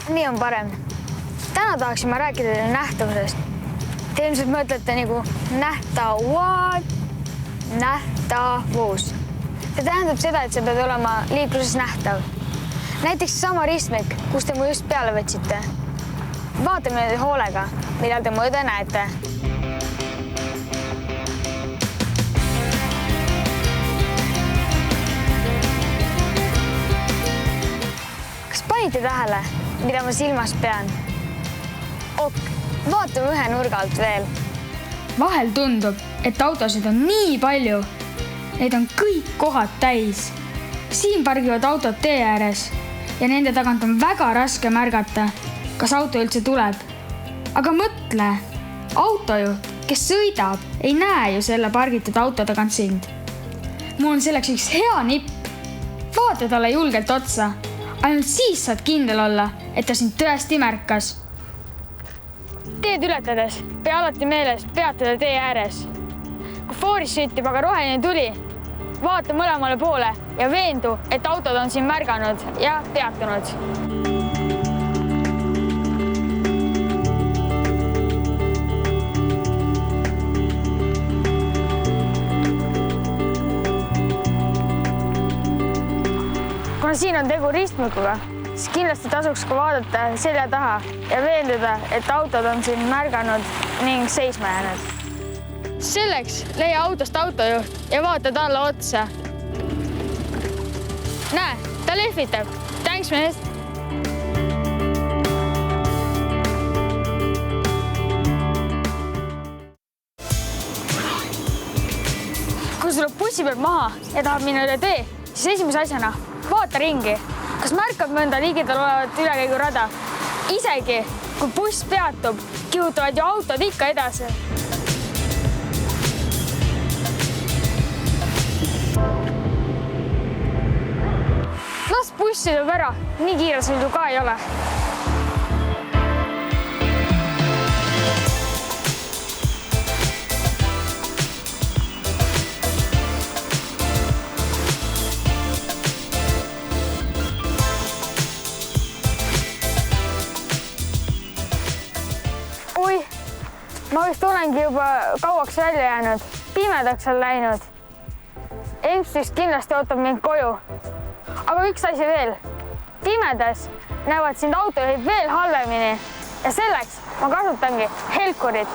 Nii on parem. Täna tahaksin ma rääkida teile nähtavusest. Te ilmselt mõtlete nagu nähtavus. See tähendab seda, et see peab olema liikluses nähtav. Näiteks sama ristmik, kus te mu just peale võtsite. Vaatame nüüd hoolega, millal te mu õde näete. Kas panite tähele, mida ma silmas pean? Vaatame ühe nurga alt veel. Vahel tundub, et autosid on nii palju. Neid on kõik kohad täis. Siin pargivad autod tee ääres ja nende tagant on väga raske märgata, kas auto üldse tuleb. Aga mõtle, autojuht, kes sõidab, ei näe ju selle pargitud auto tagant sind. Mul on selleks üks hea nipp. Vaata talle julgelt otsa. Ainult siis saad kindel olla, et ta sind tõesti märkas. Teed ületades pea alati meeles peatada tee ääres. Kui fooris sõitib aga roheline tuli, vaata mõlemale poole ja veendu, et autod on siin märganud ja peatunud. Kuna siin on tegu ristmikuga, siis kindlasti tasuks ka vaadata selja taha ja veenduda, et autod on siin märganud ning seisma jäänud. Selleks leia autost autojuht ja vaata talle otsa. Näe, ta lehvitab. Thanks, mees! Kui sul bussi peal maha ja tahab minna üle tee, siis esimese asjana vaata ringi. Kas märkab mõnda ligidal olevat ülekäigurada? Isegi, kui buss peatub, kihutavad ju autod ikka edasi. Las buss sõidab ära, nii kiire sõidu ka ei ole. Oi, ma vist olengi juba kauaks välja jäänud. Pimedaks on läinud. Emps kindlasti ootab mind koju. Aga üks asi veel. Pimedas näevad sind autojuhid veel halvemini ja selleks ma kasutangi helkurit.